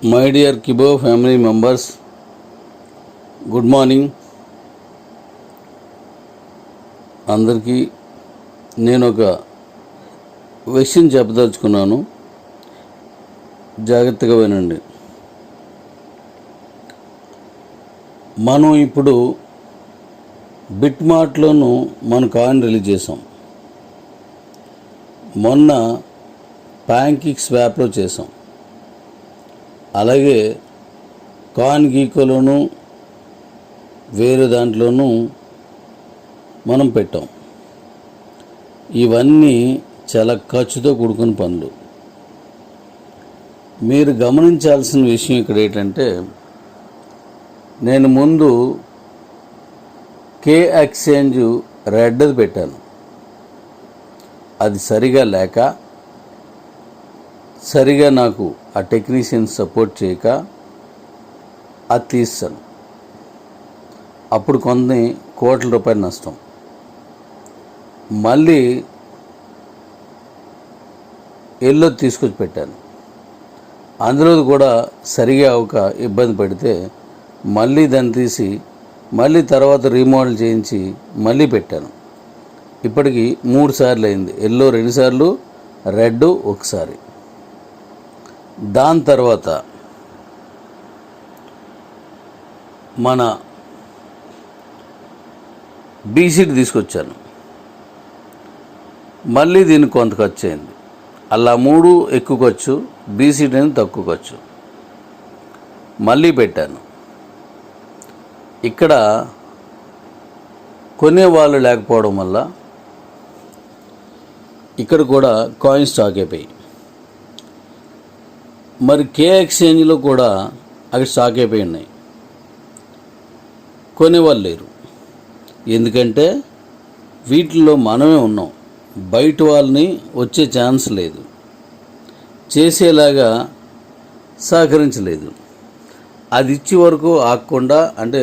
My dear Kibo family members, good morning. అందరికీ నేను ఒక విషయం చెప్పదలుచుకున్నాను, జాగ్రత్తగా వినండి. మనం ఇప్పుడు బిట్మార్ట్లోనూ మన కాయిన్ రిలీజ్ చేసాం. మొన్న ప్యాంకేక్ స్వాప్లో చేసాం. అలాగే కాయిన్ గీకోలోను వేరే దాంట్లోనూ మనం పెట్టాం. ఇవన్నీ చాలా ఖర్చుతో కూడుకున్న పనులు. మీరు గమనించాల్సిన విషయం ఇక్కడ ఏంటంటే, నేను ముందు కే ఎక్స్చేంజ్ రెడ్ది పెట్టాను. అది సరిగా లేక, సరిగా నాకు ఆ టెక్నీషియన్ సపోర్ట్ చేయక అది తీస్తాను. అప్పుడు కొన్ని కోట్ల రూపాయల నష్టం. మళ్ళీ ఎల్లో తీసుకొచ్చి పెట్టాను. అందులో కూడా సరిగా ఒక ఇబ్బంది పడితే మళ్ళీ దాన్ని తీసి మళ్ళీ తర్వాత రీమోడల్ చేయించి మళ్ళీ పెట్టాను. ఇప్పటికి 3 సార్లు అయింది. ఎల్లో 2 సార్లు, రెడ్ ఒకసారి. దాని తర్వాత మన బీసీటీ తీసుకొచ్చాను. మళ్ళీ దీనికి కొంత ఖర్చు అయింది. అలా 3 ఎక్కువ ఖర్చు, బీసీటీ అనేది తక్కువ ఖర్చు. మళ్ళీ పెట్టాను. ఇక్కడ కొనేవాళ్ళు లేకపోవడం వల్ల ఇక్కడ కూడా కాయిన్ స్టాక్ అయిపోయి, మరి కే ఎక్స్చేంజ్లో కూడా అవి స్టాక్ అయిపోయి ఉన్నాయి. కొనేవాళ్ళు లేరు. ఎందుకంటే వీటిల్లో మనమే ఉన్నాం, బయట వాళ్ళని వచ్చే ఛాన్స్ లేదు, చేసేలాగా సహకరించలేదు. అది ఇచ్చే వరకు ఆగకుండా, అంటే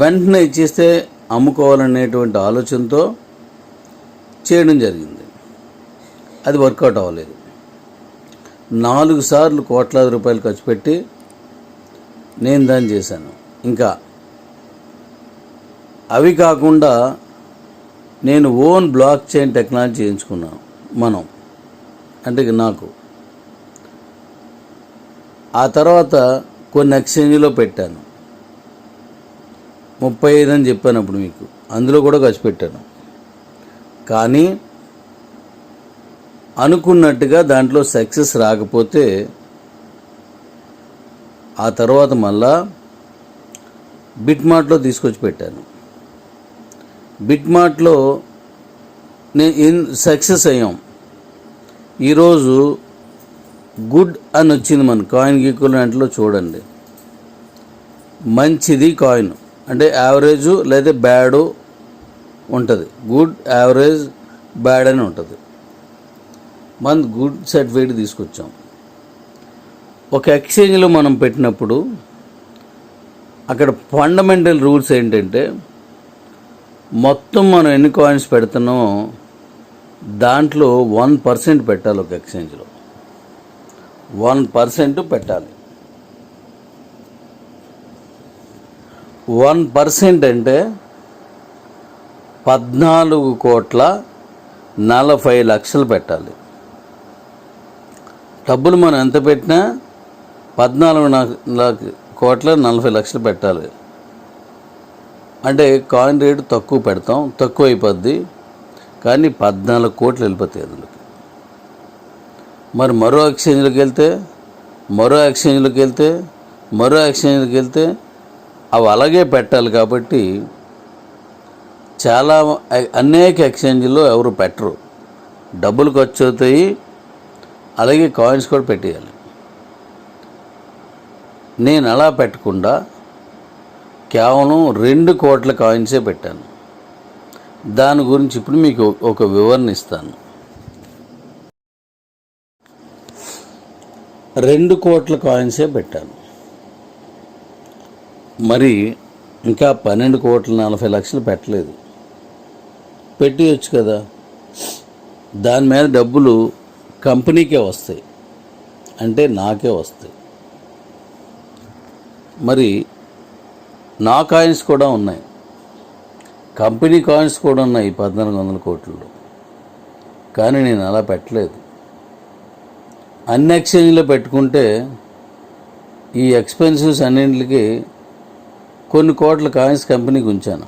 వెంటనే ఇచ్చేస్తే అమ్ముకోవాలనేటువంటి ఆలోచనతో చేయడం జరిగింది. అది వర్కౌట్ అవ్వలేదు. 4 సార్లు కోట్లాది రూపాయలు ఖర్చు పెట్టి నేను దాన్ని చేశాను. ఇంకా అవి కాకుండా నేను ఓన్ బ్లాక్ చైన్ టెక్నాలజీ చేయించుకున్నాను మనం, అంటే నాకు. ఆ తర్వాత కొన్ని ఎక్స్చేంజ్లో పెట్టాను. 35 అని చెప్పాను అప్పుడు మీకు. అందులో కూడా ఖర్చు పెట్టాను. కానీ అనుకున్నట్టుగా దాంట్లో సక్సెస్ రాకపోతే ఆ తర్వాత మళ్ళా బిట్మార్ట్లో తీసుకొచ్చి పెట్టాను. బిట్మార్ట్లో నేను సక్సెస్ అయ్యాం. ఈరోజు గుడ్ అని వచ్చింది మన కాయిన్ ఈక్వలెంట్లో. చూడండి, మంచిది కాయిన్ అంటే యావరేజ్ లేదా బ్యాడ్ ఉంటుంది. గుడ్, యావరేజ్, బ్యాడ్ అని ఉంటుంది. మన గుడ్ సర్టిఫికేట్ తీసుకొచ్చాం. ఒక ఎక్స్చేంజ్లో మనం పెట్టినప్పుడు అక్కడ ఫండమెంటల్ రూల్స్ ఏంటంటే, మొత్తం మనం ఎన్ని కాయిన్స్ పెడుతున్నామో దాంట్లో 1% పెట్టాలి. ఒక ఎక్స్చేంజ్లో 1% పెట్టాలి. 1% అంటే 14,40,00,000 పెట్టాలి. డబ్బులు మనం ఎంత పెట్టినా 14,40,00,000 పెట్టాలి. అంటే కాయిన్ రేటు తక్కువ పెడతాం, తక్కువ అయిపోద్ది, కానీ 14 కోట్లు వెళ్ళిపోతాయి అందులోకి. మరి మరో ఎక్స్చేంజ్లోకి వెళ్తే అవి అలాగే పెట్టాలి. కాబట్టి చాలా అనేక ఎక్స్చేంజ్లో ఎవరు పెట్టరు, డబ్బులు ఖర్చు అవుతాయి, అలాగే కాయిన్స్ కూడా పెట్టేయాలి. నేను అలా పెట్టకుండా కేవలం 2 కోట్ల కాయిన్సే పెట్టాను. దాని గురించి ఇప్పుడు మీకు ఒక వివరణ ఇస్తాను. 2 కోట్ల కాయిన్సే పెట్టాను. మరి ఇంకా 12,40,00,000 పెట్టలేదు. పెట్టియచ్చు కదా. దాని మీద డబ్బులు కంపెనీకే వస్తాయి, అంటే నాకే వస్తాయి. మరి నా కాయిన్స్ కూడా ఉన్నాయి, కంపెనీ కాయిన్స్ కూడా ఉన్నాయి 1400 కోట్లలో. కానీ నేను అలా పెట్టలేదు. అన్ని ఎక్స్చేంజ్లో పెట్టుకుంటే ఈ ఎక్స్పెన్సివ్స్ అన్నింటికి కొన్ని కోట్ల కాయిన్స్ కంపెనీకి ఉంచాను.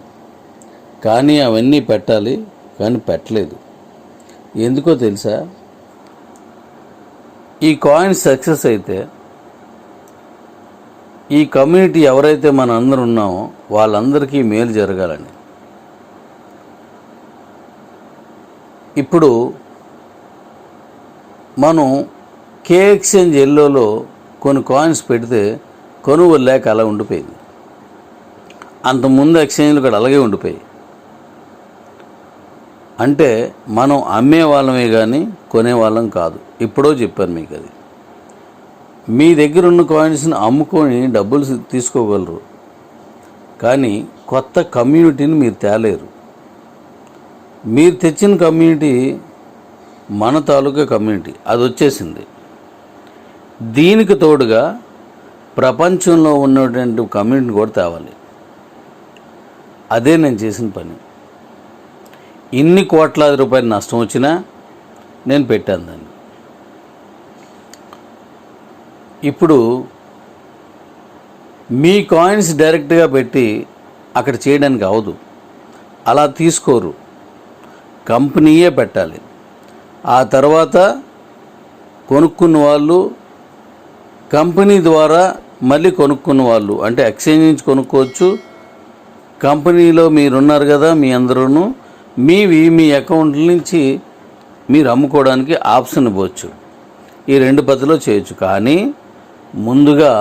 కానీ అవన్నీ పెట్టాలి, కానీ పెట్టలేదు. ఎందుకో తెలుసా? ఈ కాయిన్స్ సక్సెస్ అయితే ఈ కమ్యూనిటీ ఎవరైతే మన అందరూ ఉన్నామో వాళ్ళందరికీ మేలు జరగాలని. ఇప్పుడు మనం కే ఎక్స్చేంజ్ ఎల్లోలో కొన్ని కాయిన్స్ పెడితే కొనుగోలు లేక అలా ఉండిపోయింది. అంతకుముందు ఎక్స్చేంజ్లు కూడా అలాగే ఉండిపోయాయి. అంటే మనం అమ్మే వాళ్ళమే కానీ కొనేవాళ్ళం కాదు. ఎప్పుడో చెప్పాను మీకు అది. మీ దగ్గర ఉన్న కాయిన్స్ని అమ్ముకొని డబ్బులు తీసుకోగలరు, కానీ కొత్త కమ్యూనిటీని మీరు తేలేరు. మీరు తెచ్చిన కమ్యూనిటీ మన తాలూకా కమ్యూనిటీ, అది వచ్చేసింది. దీనికి తోడుగా ప్రపంచంలో ఉన్నటువంటి కమ్యూనిటీని కూడా తేవాలి. అదే నేను చేసిన పని. ఇన్ని కోట్లాది రూపాయలు నష్టం వచ్చినా నేను పెట్టాను దాన్ని. ఇప్పుడు మీ కాయిన్స్ డైరెక్ట్గా పెట్టి అక్కడ చేయడానికి అవదు, అలా తీసుకోరు. కంపెనీయే పెట్టాలి. ఆ తర్వాత కొనుక్కున్న వాళ్ళు కంపెనీ ద్వారా మళ్ళీ కొనుక్కున్న వాళ్ళు, అంటే ఎక్స్చేంజ్ నుంచి కొనుక్కోవచ్చు. కంపెనీలో మీరున్నారు కదా, మీ అందరూను మీ అకౌంట్ల నుంచి మీరు అమ్ముకోవడానికి ఆప్షన్ ఇవ్వచ్చు. ఈ 2 పద్ధతిలో చేయొచ్చు. కానీ ముందుగా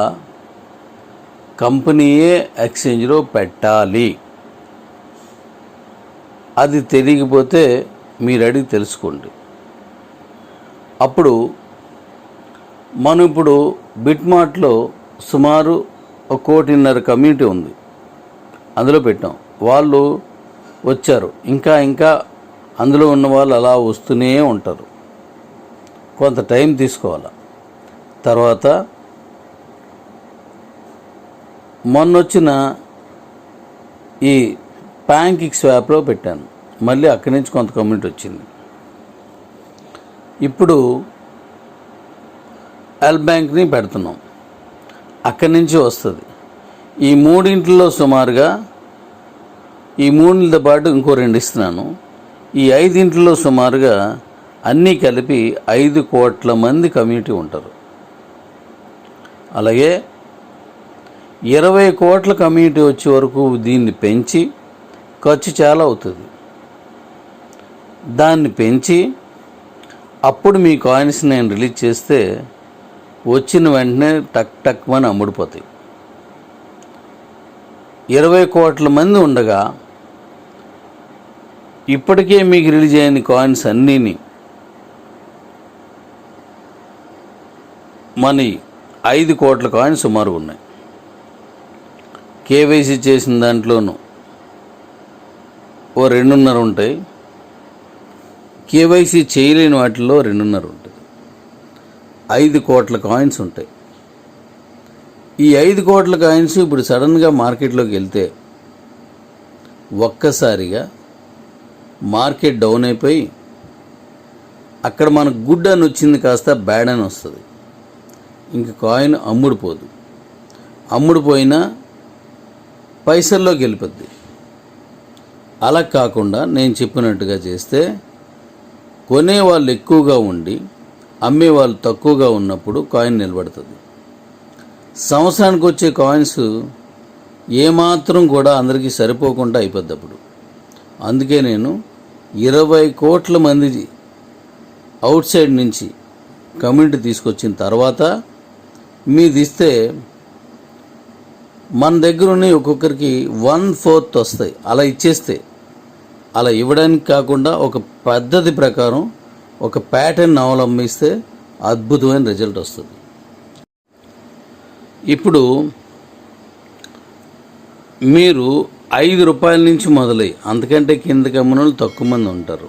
కంపెనీయే ఎక్స్చేంజ్లో పెట్టాలి. అది తెలియకపోతే మీరు అడిగి తెలుసుకోండి. అప్పుడు మనం ఇప్పుడు బిట్మార్ట్లో సుమారు 1.5 కోటి కమ్యూనిటీ ఉంది, అందులో పెట్టాం. వాళ్ళు వచ్చారు, ఇంకా అందులో ఉన్న వాళ్ళు అలా వస్తూనే ఉంటారు. కొంత టైం తీసుకోవాలి. తర్వాత మొన్నొచ్చిన ఈ ప్యాంకిక్ స్వాప్లో పెట్టాను, మళ్ళీ అక్కడి నుంచి కొంత కమ్యూనిటీ వచ్చింది. ఇప్పుడు ఎల్ బ్యాంక్ని పెడుతున్నాం, అక్కడి నుంచి వస్తుంది. ఈ 3 సుమారుగా, ఈ 3తో పాటు ఇంకో 2 ఇస్తున్నాను. ఈ 5 సుమారుగా అన్నీ కలిపి 5 కోట్ల మంది కమ్యూనిటీ ఉంటారు. అలాగే 20 కోట్ల కమ్యూనిటీ వచ్చే వరకు దీన్ని పెంచి, ఖర్చు చాలా అవుతుంది, దాన్ని పెంచి అప్పుడు మీ కాయిన్స్ నేను రిలీజ్ చేస్తే వచ్చిన వెంటనే టక్ మని అమ్ముడిపోతాయి. 20 కోట్ల మంది ఉండగా ఇప్పటికే మీకు రిలీజ్ అయిన కాయిన్స్ అన్నీని మన 5 కోట్ల కాయిన్స్ సుమారు ఉన్నాయి. కేవైసీ చేసిన దాంట్లోనూ ఓ 2.5 ఉంటాయి, కేవైసీ చేయలేని వాటిల్లో 2.5 ఉంటుంది. 5 కోట్ల కాయిన్స్ ఉంటాయి. ఈ 5 కోట్ల కాయిన్స్ ఇప్పుడు సడన్గా మార్కెట్లోకి వెళ్తే ఒక్కసారిగా మార్కెట్ డౌన్ అయిపోయి అక్కడ మనకు గుడ్ అని వచ్చింది కాస్త బ్యాడ్ అని వస్తుంది. ఇంక కాయిన్ అమ్ముడుపోదు, అమ్ముడుపోయినా పైసల్లోకి వెళ్ళిపోద్ది. అలా కాకుండా నేను చెప్పినట్టుగా చేస్తే కొనేవాళ్ళు ఎక్కువగా ఉండి అమ్మేవాళ్ళు తక్కువగా ఉన్నప్పుడు కాయిన్ నిలబడుతుంది. సంవత్సరానికి వచ్చే కాయిన్స్ ఏమాత్రం కూడా అందరికీ సరిపోకుండా అయిపోద్ది అప్పుడు. అందుకే నేను 20 కోట్ల మంది అవుట్ సైడ్ నుంచి కమ్యూనిటీ తీసుకొచ్చిన తర్వాత మీది ఇస్తే మన దగ్గర ఉన్న ఒక్కొక్కరికి 1/4 వస్తాయి. అలా ఇచ్చేస్తే, అలా ఇవ్వడానికి కాకుండా ఒక పద్ధతి ప్రకారం ఒక ప్యాటర్న్ అవలంబిస్తే అద్భుతమైన రిజల్ట్ వస్తుంది. ఇప్పుడు మీరు 5 రూపాయల నుంచి మొదలై అంతకంటే కిందకి అమ్మిన వాళ్ళు తక్కువ మంది ఉంటారు.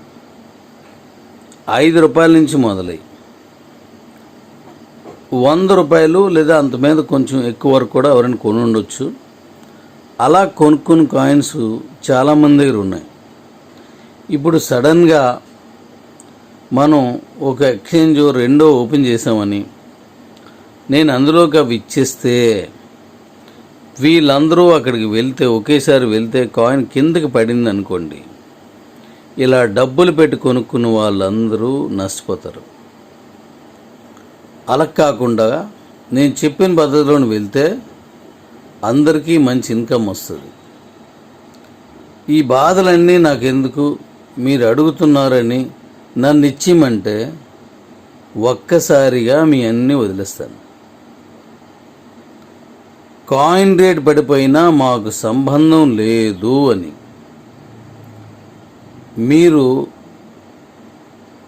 5 రూపాయల నుంచి మొదలై రూపాయలు లేదా అంత మీద కొంచెం ఎక్కువ వరకు కూడా ఎవరైనా కొని ఉండొచ్చు. అలా కొనుక్కున్న కాయిన్స్ చాలామంది దగ్గర ఉన్నాయి. ఇప్పుడు సడన్గా మనం ఒక ఎక్స్చేంజ్ రెండో ఓపెన్ చేసామని నేను అందులోకి అవి ఇచ్చేస్తే వీళ్ళందరూ అక్కడికి వెళ్తే ఒకేసారి వెళ్తే కాయిన్ కిందకి పడింది అనుకోండి, ఇలా డబ్బులు పెట్టి కొనుక్కున్న వాళ్ళందరూ నష్టపోతారు. అలా కాకుండా నేను చెప్పిన పద్ధతిలో వెళ్తే అందరికీ మంచి ఇన్కమ్ వస్తుంది. ఈ బాధలన్నీ నాకెందుకు, మీరు అడుగుతున్నారని నన్ను ఇచ్చిమంటే ఒక్కసారిగా మీ అన్నీ వదిలేస్తాను. కాయిన్ రేట్ పడిపోయినా మాకు సంబంధం లేదు అని మీరు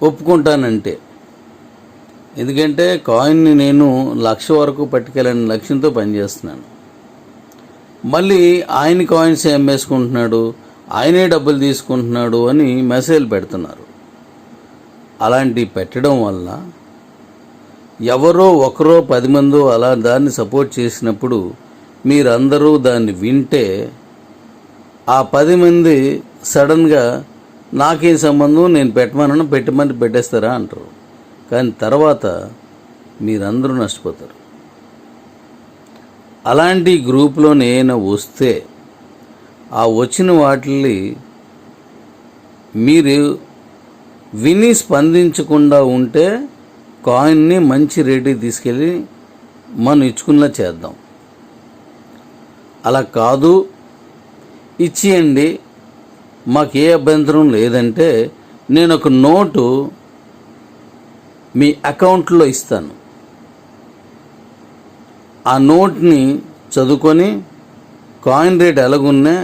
ఒప్పుకుంటానంటే, ఎందుకంటే కాయిన్ని నేను 1,00,000 వరకు పట్టుకెళ్ళని లక్ష్యంతో పనిచేస్తున్నాను. మళ్ళీ ఆయన కాయిన్స్ అమ్మేసుకుంటున్నాడు, ఆయనే డబ్బులు తీసుకుంటున్నాడు అని మెసేజ్లు పెడుతున్నారు. అలాంటివి పెట్టడం వల్ల ఎవరో ఒకరో 10 మందో అలా దాన్ని సపోర్ట్ చేసినప్పుడు మీరందరూ దాన్ని వింటే ఆ 10 మంది సడన్గా నాకేం సంబంధం, నేను పెట్టమని పెట్టేస్తారా అంటారు. కానీ తర్వాత మీరందరూ నష్టపోతారు. అలాంటి గ్రూప్లో నేను వస్తే ఆ వచ్చిన వాటిని మీరు విని స్పందించకుండా ఉంటే కాయిన్ని మంచి రేటుకి తీసుకెళ్ళి మనం ఇచ్చుకున్నా చేద్దాం. అలా కాదు, ఇచ్చేయండి మాకు ఏ అభ్యంతరం లేదంటే నేను ఒక నోటు మీ అకౌంట్లో ఇస్తాను. ఆ నోట్ని చదువుకొని కాయిన్ రేట్ ఎలాగున్నా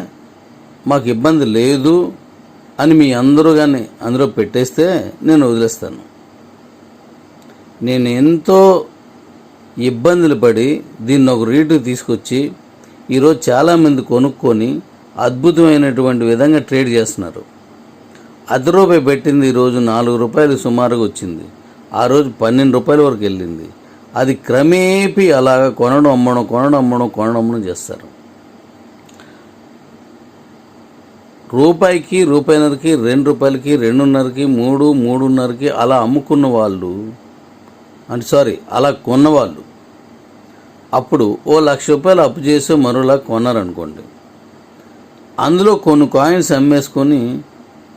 మాకు ఇబ్బంది లేదు అని మీ అందరూ కానీ అందులో పెట్టేస్తే నేను వదిలేస్తాను. నేను ఎంతో ఇబ్బందులు పడి దీన్ని ఒక రేటుకి తీసుకొచ్చి ఈరోజు చాలామంది కొనుక్కొని అద్భుతమైనటువంటి విధంగా ట్రేడ్ చేస్తున్నారు. రూపాయి పెట్టింది ఈరోజు రూపాయలు సుమారుగా వచ్చింది. ఆ రోజు 12 రూపాయల వరకు వెళ్ళింది. అది క్రమేపీ అలాగ కొనడం అమ్మడం చేస్తారు. రూపాయికి, రూపాయిన్నరకి, 2 రూపాయలకి, 2.5కి, 3.5కి అలా అమ్ముకున్న వాళ్ళు అలా కొన్నవాళ్ళు అప్పుడు ఓ 1,00,000 రూపాయలు అప్పు చేసి మరోలా కొన్నారనుకోండి. అందులో కొన్ని కాయిన్స్ అమ్మేసుకొని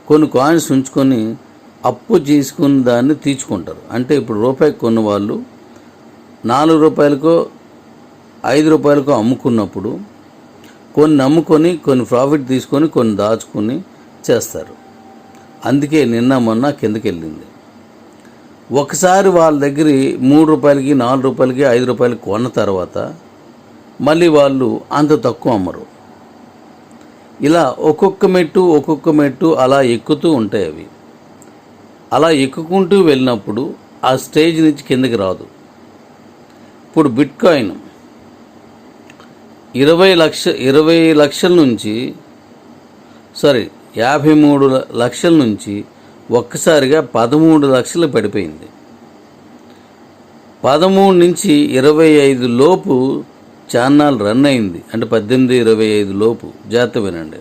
కొన్ని కాయిన్స్ ఉంచుకొని అప్పు చేసుకుని దాన్ని తీర్చుకుంటారు. అంటే ఇప్పుడు రూపాయికి కొన్న వాళ్ళు 4 రూపాయలకో 5 రూపాయలకో అమ్ముకున్నప్పుడు కొన్ని అమ్ముకొని కొన్ని ప్రాఫిట్ తీసుకొని కొన్ని దాచుకొని చేస్తారు. అందుకే నిన్న మొన్న కిందకి వెళ్ళింది. ఒకసారి వాళ్ళ దగ్గర 3 రూపాయలకి, 4 రూపాయలకి, 5 రూపాయలకి కొన్న తర్వాత మళ్ళీ వాళ్ళు అంత తక్కువ అమ్మరు. ఇలా ఒక్కొక్క మెట్టు అలా ఎక్కుతూ ఉంటాయి. అవి అలా ఎక్కుకుంటూ వెళ్ళినప్పుడు ఆ స్టేజ్ నుంచి కిందకి రాదు. ఇప్పుడు బిట్ కాయిన్ 20 లక్షల నుంచి 53 లక్షల నుంచి ఒక్కసారిగా 13 లక్షలు పడిపోయింది. 13 నుంచి 25 లోపు ఛానల్ రన్ అయింది. అంటే 18-25 లోపు జాగ్రత్త వినండి.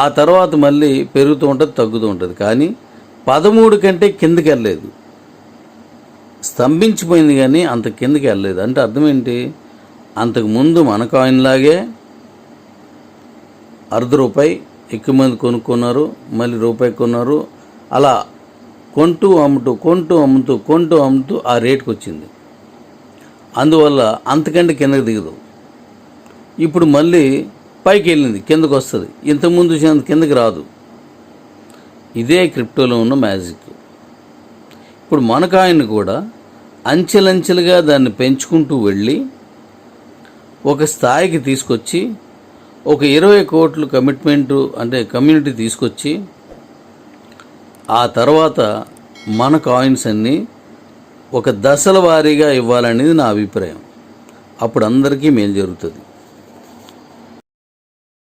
ఆ తర్వాత మళ్ళీ పెరుగుతూ ఉంటుంది, తగ్గుతూ ఉంటుంది. కానీ 13 కంటే కిందకి వెళ్ళలేదు, స్తంభించిపోయింది. కానీ అంత కిందకి వెళ్ళలేదు. అంటే అర్థం ఏంటి, అంతకుముందు మన కాయిన్ లాగే రూపాయి ఎక్కువ మంది కొనుక్కున్నారు, మళ్ళీ రూపాయి కొన్నారు. అలా కొంటూ అమ్ముతూ ఆ రేటుకి వచ్చింది. అందువల్ల అంతకంటే కిందకి దిగదు. ఇప్పుడు మళ్ళీ పైకి వెళ్ళింది, కిందకు వస్తుంది. ఇంతకుముందు కిందకి రాదు. ఇదే క్రిప్టోలో ఉన్న మ్యాజిక్. ఇప్పుడు మన కాయిన్ కూడా అంచెలంచెలుగా దాన్ని పెంచుకుంటూ వెళ్ళి ఒక స్థాయికి తీసుకొచ్చి ఒక 20 కోట్లు కమ్యూనిటీ తీసుకొచ్చి ఆ తర్వాత మన కాయిన్స్ అన్నీ ఒక దశల వారీగా ఇవ్వాలనేది నా అభిప్రాయం. అప్పుడు అందరికీ మేలు జరుగుతుంది.